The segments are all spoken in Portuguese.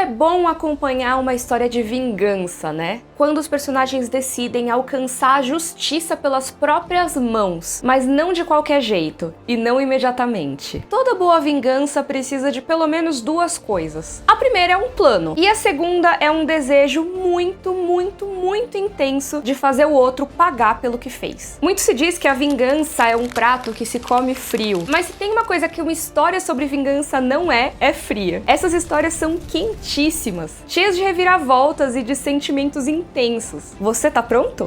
é bom acompanhar uma história de vingança, né? Quando os personagens decidem alcançar a justiça pelas próprias mãos, mas não de qualquer jeito, e não imediatamente. Toda boa vingança precisa de pelo menos duas coisas. A primeira é um plano, e a segunda é um desejo muito intenso de fazer o outro pagar pelo que fez. Muito se diz que a vingança é um prato que se come frio, mas se tem uma coisa que uma história sobre vingança não é fria. Essas histórias são quentíssimas, cheias de reviravoltas e de sentimentos intensos. Você tá pronto?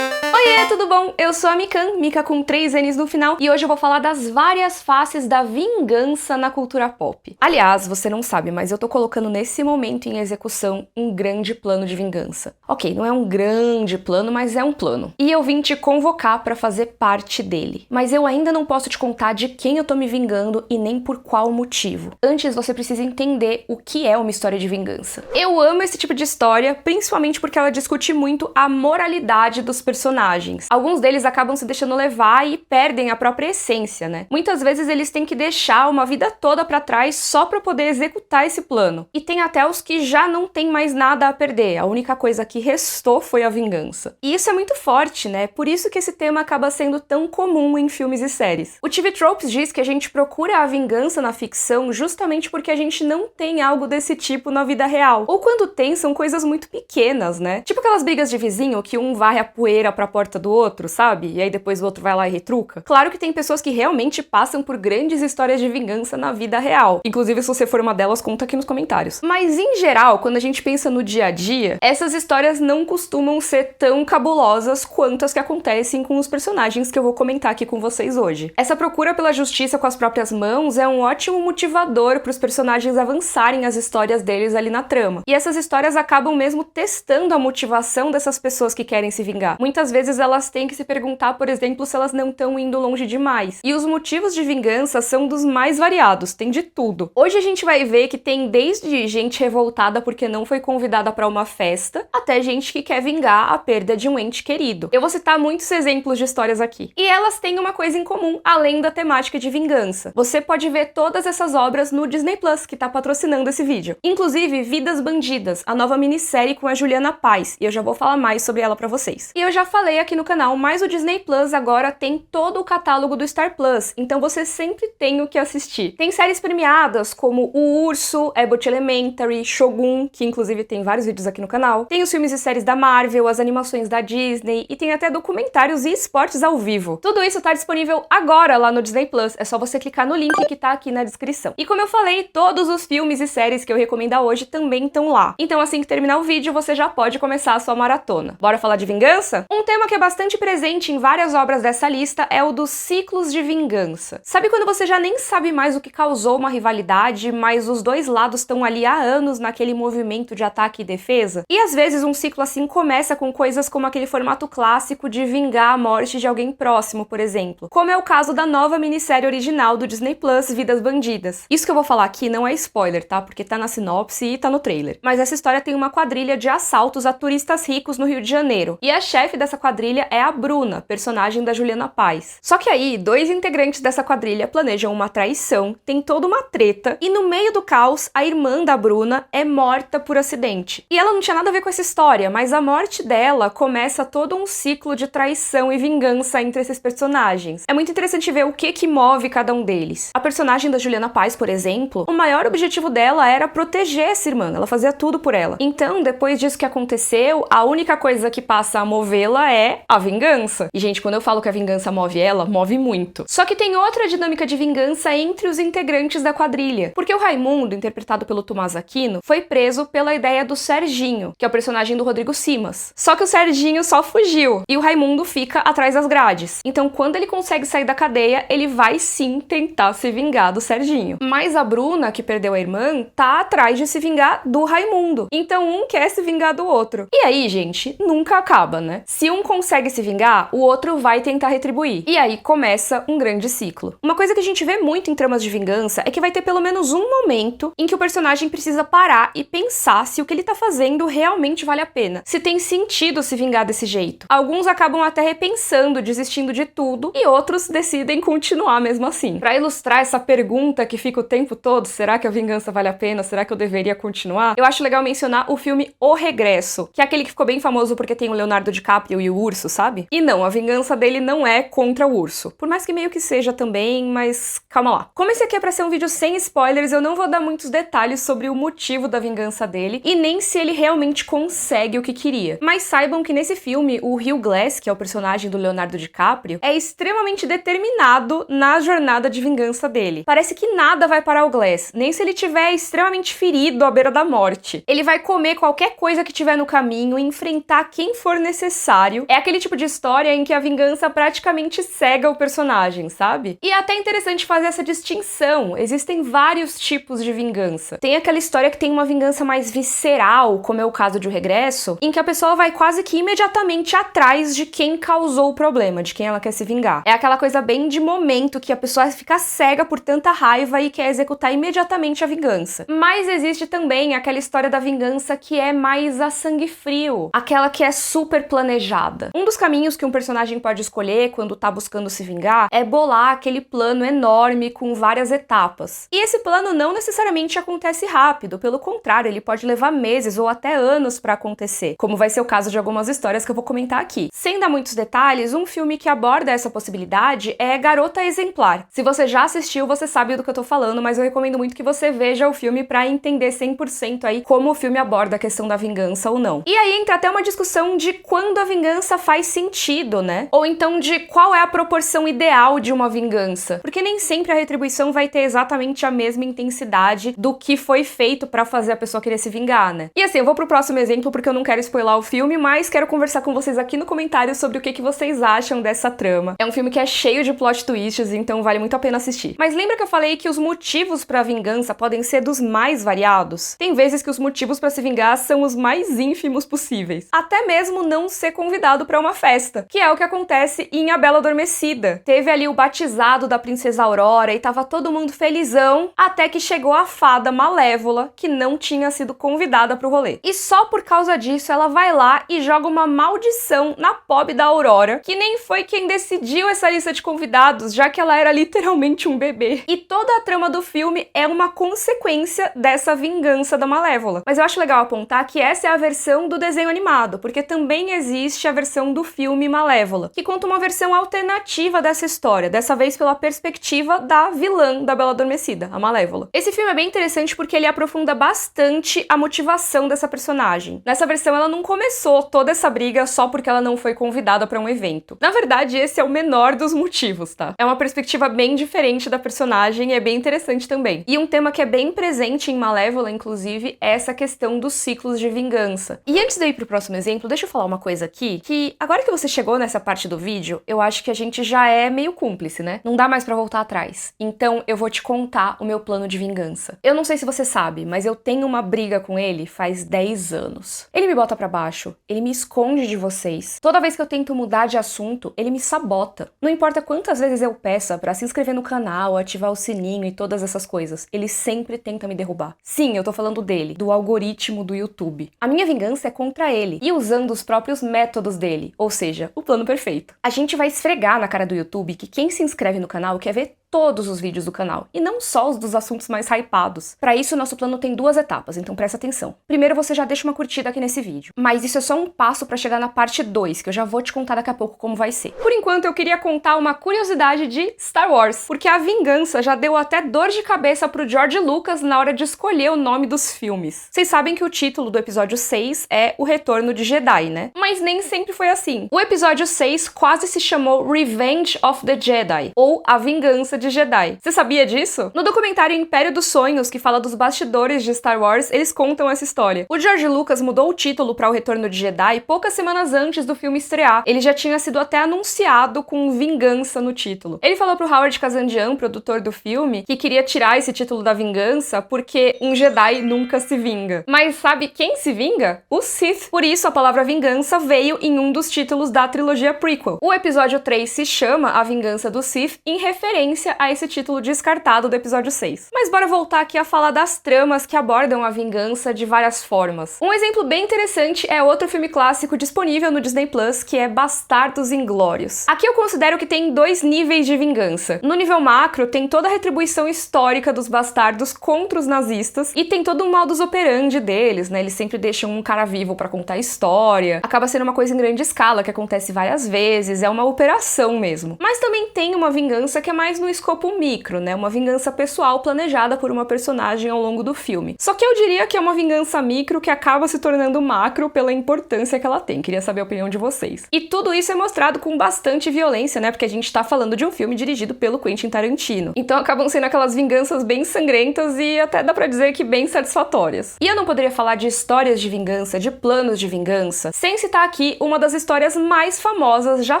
Oiê, tudo bom? Eu sou a Mikan, Mika com 3 N's no final, e hoje eu vou falar das várias faces da vingança na cultura pop. Aliás, você não sabe, mas eu tô colocando nesse momento em execução um grande plano de vingança. Ok, não é um grande plano, mas é um plano. E eu vim te convocar pra fazer parte dele. Mas eu ainda não posso te contar de quem eu tô me vingando e nem por qual motivo. Antes, você precisa entender o que é uma história de vingança. Eu amo esse tipo de história, principalmente porque ela discute muito a moralidade dos personagens. Alguns deles acabam se deixando levar e perdem a própria essência, né? Muitas vezes eles têm que deixar uma vida toda pra trás só pra poder executar esse plano. E tem até os que já não tem mais nada a perder, a única coisa que restou foi a vingança. E isso é muito forte, né? Por isso que esse tema acaba sendo tão comum em filmes e séries. O TV Tropes diz que a gente procura a vingança na ficção justamente porque a gente não tem algo desse tipo na vida real. Ou quando tem, são coisas muito pequenas, né? Tipo aquelas brigas de vizinho que um varre a poeira pra porta do outro, sabe? E aí depois o outro vai lá e retruca. Claro que tem pessoas que realmente passam por grandes histórias de vingança na vida real. Inclusive, se você for uma delas, conta aqui nos comentários. Mas, em geral, quando a gente pensa no dia a dia, essas histórias não costumam ser tão cabulosas quanto as que acontecem com os personagens que eu vou comentar aqui com vocês hoje. Essa procura pela justiça com as próprias mãos é um ótimo motivador para os personagens avançarem as histórias deles ali na trama. E essas histórias acabam mesmo testando a motivação dessas pessoas que querem se vingar. Muitas vezes elas têm que se perguntar, por exemplo, se elas não estão indo longe demais. E os motivos de vingança são dos mais variados, tem de tudo. Hoje a gente vai ver que tem desde gente revoltada porque não foi convidada para uma festa, até gente que quer vingar a perda de um ente querido. Eu vou citar muitos exemplos de histórias aqui. E elas têm uma coisa em comum, além da temática de vingança. Você pode ver todas essas obras no Disney Plus, que tá patrocinando esse vídeo. Inclusive, Vidas Bandidas, a nova minissérie com a Juliana Paz, e eu já vou falar mais sobre ela pra vocês. E eu já falei aqui no canal, mas o Disney Plus agora tem todo o catálogo do Star Plus, então você sempre tem o que assistir. Tem séries premiadas como O Urso, Abbott Elementary, Shogun, que inclusive tem vários vídeos aqui no canal. Tem os filmes e séries da Marvel, as animações da Disney e tem até documentários e esportes ao vivo. Tudo isso tá disponível agora lá no Disney Plus, é só você clicar no link que tá aqui na descrição. E como eu falei, todos os filmes e séries que eu recomendo hoje também estão lá. Então assim que terminar o vídeo, você já pode começar a sua maratona. Bora falar de vingança? Um tema que é bastante presente em várias obras dessa lista é o dos ciclos de vingança. Sabe quando você já nem sabe mais o que causou uma rivalidade, mas os dois lados estão ali há anos naquele movimento de ataque e defesa? E às vezes um ciclo assim começa com coisas como aquele formato clássico de vingar a morte de alguém próximo, por exemplo. Como é o caso da nova minissérie original do Disney Plus, Vidas Bandidas. Isso que eu vou falar aqui não é spoiler, tá? Porque tá na sinopse e tá no trailer. Mas essa história tem uma quadrilha de assaltos a turistas ricos no Rio de Janeiro. E a chefe dessa quadrilha é a Bruna, personagem da Juliana Paz. Só que aí, dois integrantes dessa quadrilha planejam uma traição, tem toda uma treta, e no meio do caos, a irmã da Bruna é morta por acidente. E ela não tinha nada a ver com essa história, mas a morte dela começa todo um ciclo de traição e vingança entre esses personagens. É muito interessante ver o que move cada um deles. A personagem da Juliana Paz, por exemplo, o maior objetivo dela era proteger essa irmã, ela fazia tudo por ela. Então, depois disso que aconteceu, a única coisa que passa a movê-la é a vingança. E, gente, quando eu falo que a vingança move ela, move muito. Só que tem outra dinâmica de vingança entre os integrantes da quadrilha. Porque o Raimundo, interpretado pelo Tomás Aquino, foi preso pela ideia do Serginho, que é o personagem do Rodrigo Simas. Só que o Serginho só fugiu, e o Raimundo fica atrás das grades. Então, quando ele consegue sair da cadeia, ele vai sim tentar se vingar do Serginho. Mas a Bruna, que perdeu a irmã, tá atrás de se vingar do Raimundo. Então, um quer se vingar do outro. E aí, gente, nunca acaba, né? Se um consegue se vingar, o outro vai tentar retribuir. E aí começa um grande ciclo. Uma coisa que a gente vê muito em tramas de vingança é que vai ter pelo menos um momento em que o personagem precisa parar e pensar se o que ele tá fazendo realmente vale a pena, se tem sentido se vingar desse jeito. Alguns acabam até repensando, desistindo de tudo, e outros decidem continuar mesmo assim. Pra ilustrar essa pergunta que fica o tempo todo, será que a vingança vale a pena? Será que eu deveria continuar? Eu acho legal mencionar o filme O Regresso, que é aquele que ficou bem famoso porque tem o Leonardo DiCaprio e o urso, sabe? E não, a vingança dele não é contra o urso. Por mais que meio que seja também, mas calma lá. Como esse aqui é pra ser um vídeo sem spoilers, eu não vou dar muitos detalhes sobre o motivo da vingança dele e nem se ele realmente consegue o que queria. Mas saibam que nesse filme, o Hugh Glass, que é o personagem do Leonardo DiCaprio, é extremamente determinado na jornada de vingança dele. Parece que nada vai parar o Glass, nem se ele estiver extremamente ferido à beira da morte. Ele vai comer qualquer coisa que tiver no caminho e enfrentar quem for necessário. É aquele tipo de história em que a vingança praticamente cega o personagem, sabe? E é até interessante fazer essa distinção. Existem vários tipos de vingança. Tem aquela história que tem uma vingança mais visceral, como é o caso de O Regresso, em que a pessoa vai quase que imediatamente atrás de quem causou o problema, de quem ela quer se vingar. É aquela coisa bem de momento que a pessoa fica cega por tanta raiva e quer executar imediatamente a vingança. Mas existe também aquela história da vingança que é mais a sangue frio, aquela que é super planejada. Um dos caminhos que um personagem pode escolher quando tá buscando se vingar é bolar aquele plano enorme com várias etapas. E esse plano não necessariamente acontece rápido, pelo contrário, ele pode levar meses ou até anos pra acontecer, como vai ser o caso de algumas histórias que eu vou comentar aqui. Sem dar muitos detalhes, um filme que aborda essa possibilidade é Garota Exemplar. Se você já assistiu, você sabe do que eu tô falando, mas eu recomendo muito que você veja o filme pra entender 100% aí como o filme aborda a questão da vingança ou não. E aí entra até uma discussão de quando a vingança faz sentido, né? Ou então de qual é a proporção ideal de uma vingança. Porque nem sempre a retribuição vai ter exatamente a mesma intensidade do que foi feito pra fazer a pessoa querer se vingar, né? E assim, eu vou pro próximo exemplo porque eu não quero spoiler o filme, mas quero conversar com vocês aqui no comentário sobre o que vocês acham dessa trama. É um filme que é cheio de plot twists, então vale muito a pena assistir. Mas lembra que eu falei que os motivos pra vingança podem ser dos mais variados? Tem vezes que os motivos pra se vingar são os mais ínfimos possíveis. Até mesmo não ser convidado pra uma festa, que é o que acontece em A Bela Adormecida. Teve ali o batizado da princesa Aurora e tava todo mundo felizão, até que chegou a fada Malévola, que não tinha sido convidada pro rolê. E só por causa disso ela vai lá e joga uma maldição na pobre da Aurora, que nem foi quem decidiu essa lista de convidados, já que ela era literalmente um bebê. E toda a trama do filme é uma consequência dessa vingança da Malévola. Mas eu acho legal apontar que essa é a versão do desenho animado, porque também existe a versão do filme Malévola, que conta uma versão alternativa dessa história, dessa vez pela perspectiva da vilã da Bela Adormecida, a Malévola. Esse filme é bem interessante porque ele aprofunda bastante a motivação dessa personagem. Nessa versão ela não começou toda essa briga só porque ela não foi convidada pra um evento. Na verdade, esse é o menor dos motivos, tá? É uma perspectiva bem diferente da personagem e é bem interessante também. E um tema que é bem presente em Malévola, inclusive, é essa questão dos ciclos de vingança. E antes de eu ir pro próximo exemplo, deixa eu falar uma coisa aqui, que agora que você chegou nessa parte do vídeo, eu acho que a gente já é meio cúmplice, né? Não dá mais pra voltar atrás. Então eu vou te contar o meu plano de vingança. Eu não sei se você sabe, mas eu tenho uma briga com ele faz 10 anos. Ele me bota pra baixo, ele me esconde de vocês. Toda vez que eu tento mudar de assunto, ele me sabota. Não importa quantas vezes eu peça pra se inscrever no canal, ativar o sininho e todas essas coisas, ele sempre tenta me derrubar. Sim, eu tô falando dele, do algoritmo do YouTube. A minha vingança é contra ele e usando os próprios métodos dele, ou seja, o plano perfeito. A gente vai esfregar na cara do YouTube que quem se inscreve no canal quer ver todos os vídeos do canal, e não só os dos assuntos mais hypados. Para isso, nosso plano tem 2 etapas, então presta atenção. Primeiro, você já deixa uma curtida aqui nesse vídeo, mas isso é só um passo para chegar na parte 2, que eu já vou te contar daqui a pouco como vai ser. Por enquanto, eu queria contar uma curiosidade de Star Wars, porque a vingança já deu até dor de cabeça pro George Lucas na hora de escolher o nome dos filmes. Vocês sabem que o título do episódio 6 é O Retorno de Jedi, né? Mas nem sempre foi assim. O episódio 6 quase se chamou Revenge of the Jedi, ou A Vingança de de Jedi. Você sabia disso? No documentário Império dos Sonhos, que fala dos bastidores de Star Wars, eles contam essa história. O George Lucas mudou o título para O Retorno de Jedi poucas semanas antes do filme estrear. Ele já tinha sido até anunciado com Vingança no título. Ele falou pro Howard Kazanjian, produtor do filme, que queria tirar esse título da vingança porque um Jedi nunca se vinga. Mas sabe quem se vinga? O Sith. Por isso a palavra vingança veio em um dos títulos da trilogia prequel. O episódio 3 se chama A Vingança do Sith em referência a esse título descartado do episódio 6. Mas bora voltar aqui a falar das tramas que abordam a vingança de várias formas. Um exemplo bem interessante é outro filme clássico disponível no Disney Plus, que é Bastardos Inglórios. Aqui eu considero que tem dois níveis de vingança. No nível macro, tem toda a retribuição histórica dos bastardos contra os nazistas e tem todo o modus operandi deles, né? Eles sempre deixam um cara vivo pra contar a história. Acaba sendo uma coisa em grande escala, que acontece várias vezes, é uma operação mesmo. Mas também tem uma vingança que é mais no escopo micro, né? Uma vingança pessoal planejada por uma personagem ao longo do filme. Só que eu diria que é uma vingança micro que acaba se tornando macro pela importância que ela tem. Queria saber a opinião de vocês. E tudo isso é mostrado com bastante violência, né? Porque a gente tá falando de um filme dirigido pelo Quentin Tarantino. Então acabam sendo aquelas vinganças bem sangrentas e até dá pra dizer que bem satisfatórias. E eu não poderia falar de histórias de vingança, de planos de vingança, sem citar aqui uma das histórias mais famosas já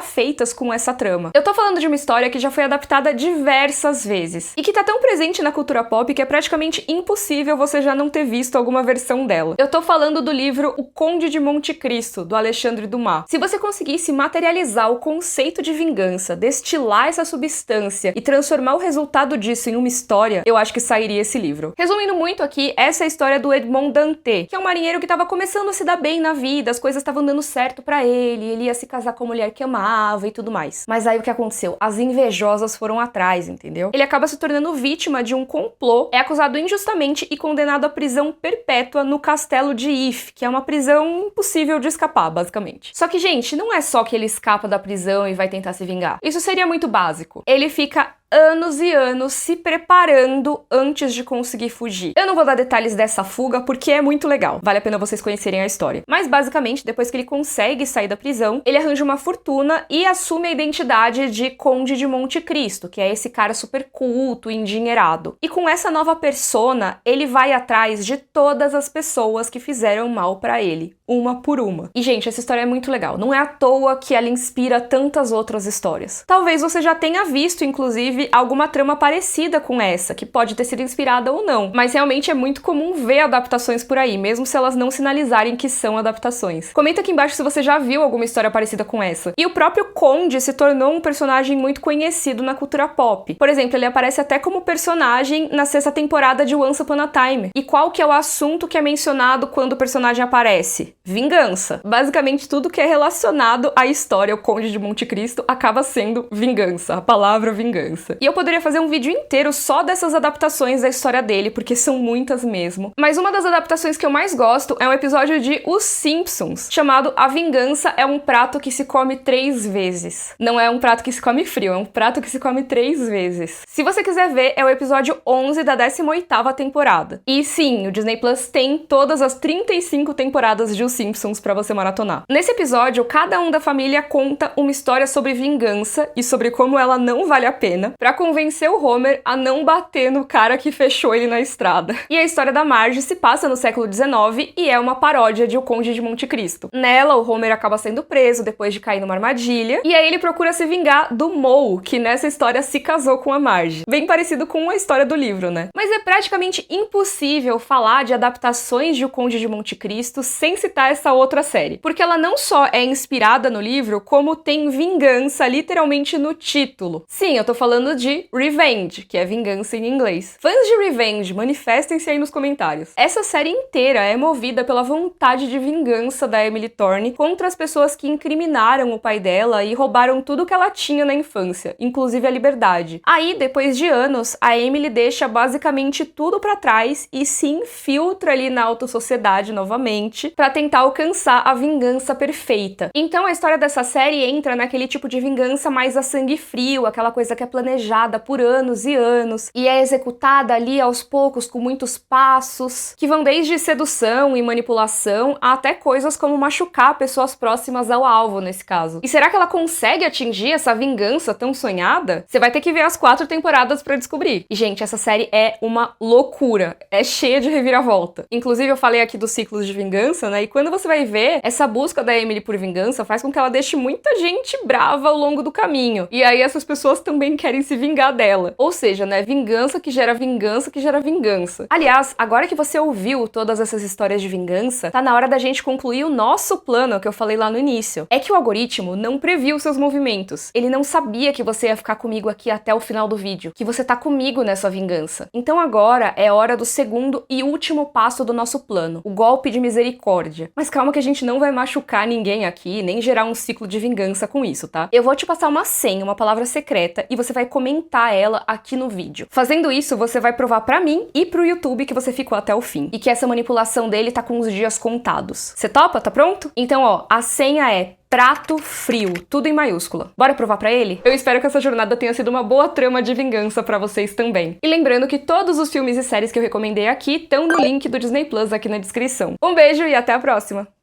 feitas com essa trama. Eu tô falando de uma história que já foi adaptada diversas vezes e que tá tão presente na cultura pop que é praticamente impossível você já não ter visto alguma versão dela. Eu tô falando do livro O Conde de Monte Cristo, do Alexandre Dumas. Se você conseguisse materializar o conceito de vingança, destilar essa substância e transformar o resultado disso em uma história, eu acho que sairia esse livro. Resumindo muito aqui, essa é a história do Edmond Dantès, que é um marinheiro que tava começando a se dar bem na vida, as coisas estavam dando certo pra ele ia se casar com a mulher que amava e tudo mais. Mas aí o que aconteceu? As invejosas foram atrás, entendeu? Ele acaba se tornando vítima de um complô, é acusado injustamente e condenado à prisão perpétua no castelo de If, que é uma prisão impossível de escapar, basicamente. Só que, gente, não é só que ele escapa da prisão e vai tentar se vingar. Isso seria muito básico. Ele fica anos e anos se preparando antes de conseguir fugir. Eu não vou dar detalhes dessa fuga porque é muito legal, vale a pena vocês conhecerem a história. Mas basicamente, depois que ele consegue sair da prisão, ele arranja uma fortuna e assume a identidade de Conde de Monte Cristo, que é esse cara super culto e endinheirado. E com essa nova persona, ele vai atrás de todas as pessoas que fizeram mal pra ele, uma por uma. E gente, essa história é muito legal, não é à toa que ela inspira tantas outras histórias. Talvez você já tenha visto, inclusive, alguma trama parecida com essa, que pode ter sido inspirada ou não, mas realmente é muito comum ver adaptações por aí, mesmo se elas não sinalizarem que são adaptações. Comenta aqui embaixo se você já viu alguma história parecida com essa. E o próprio Conde se tornou um personagem muito conhecido na cultura pop. Por exemplo, ele aparece até como personagem na 6ª temporada de Once Upon a Time. E qual que é o assunto que é mencionado quando o personagem aparece? Vingança. Basicamente tudo que é relacionado à história, o Conde de Monte Cristo, acaba sendo vingança, a palavra vingança. E eu poderia fazer um vídeo inteiro só dessas adaptações da história dele, porque são muitas mesmo. Mas uma das adaptações que eu mais gosto é um episódio de Os Simpsons, chamado A Vingança é um prato que se come 3 vezes. Não é um prato que se come frio, é um prato que se come 3 vezes. Se você quiser ver, é o episódio 11 da 18ª temporada. E sim, o Disney Plus tem todas as 35 temporadas de Os Simpsons pra você maratonar. Nesse episódio, cada um da família conta uma história sobre vingança e sobre como ela não vale a pena, pra convencer o Homer a não bater no cara que fechou ele na estrada. E a história da Marge se passa no século XIX e é uma paródia de O Conde de Monte Cristo. Nela, o Homer acaba sendo preso depois de cair numa armadilha, e aí ele procura se vingar do Moe, que nessa história se casou com a Marge. Bem parecido com a história do livro, né? Mas é praticamente impossível falar de adaptações de O Conde de Monte Cristo sem citar essa outra série, porque ela não só é inspirada no livro, como tem vingança literalmente no título. Sim, eu tô falando de Revenge, que é vingança em inglês. Fãs de Revenge, manifestem-se aí nos comentários. Essa série inteira é movida pela vontade de vingança da Emily Thorne contra as pessoas que incriminaram o pai dela e roubaram tudo que ela tinha na infância, inclusive a liberdade. Aí, depois de anos, a Emily deixa basicamente tudo pra trás e se infiltra ali na alta sociedade novamente pra tentar alcançar a vingança perfeita. Então a história dessa série entra naquele tipo de vingança mais a sangue frio, aquela coisa que é planejada planejada por anos e anos e é executada ali aos poucos com muitos passos, que vão desde sedução e manipulação até coisas como machucar pessoas próximas ao alvo nesse caso. E será que ela consegue atingir essa vingança tão sonhada? Você vai ter que ver as 4 temporadas pra descobrir. E gente, essa série é uma loucura, é cheia de reviravolta. Inclusive eu falei aqui dos ciclos de vingança, né? E quando você vai ver, essa busca da Emily por vingança faz com que ela deixe muita gente brava ao longo do caminho. E aí essas pessoas também querem se vingar dela. Ou seja, né? Vingança que gera vingança que gera vingança. Aliás, agora que você ouviu todas essas histórias de vingança, tá na hora da gente concluir o nosso plano que eu falei lá no início. É que o algoritmo não previu seus movimentos. Ele não sabia que você ia ficar comigo aqui até o final do vídeo, que você tá comigo nessa vingança. Então agora é hora do segundo e último passo do nosso plano, o golpe de misericórdia. Mas calma que a gente não vai machucar ninguém aqui, nem gerar um ciclo de vingança com isso, tá? Eu vou te passar uma senha, uma palavra secreta, e você vai comentar ela aqui no vídeo. Fazendo isso, você vai provar pra mim e pro YouTube que você ficou até o fim, e que essa manipulação dele tá com os dias contados. Você topa? Tá pronto? Então, ó, a senha é prato frio, tudo em maiúscula. Bora provar pra ele? Eu espero que essa jornada tenha sido uma boa trama de vingança pra vocês também. E lembrando que todos os filmes e séries que eu recomendei aqui estão no link do Disney Plus aqui na descrição. Um beijo e até a próxima!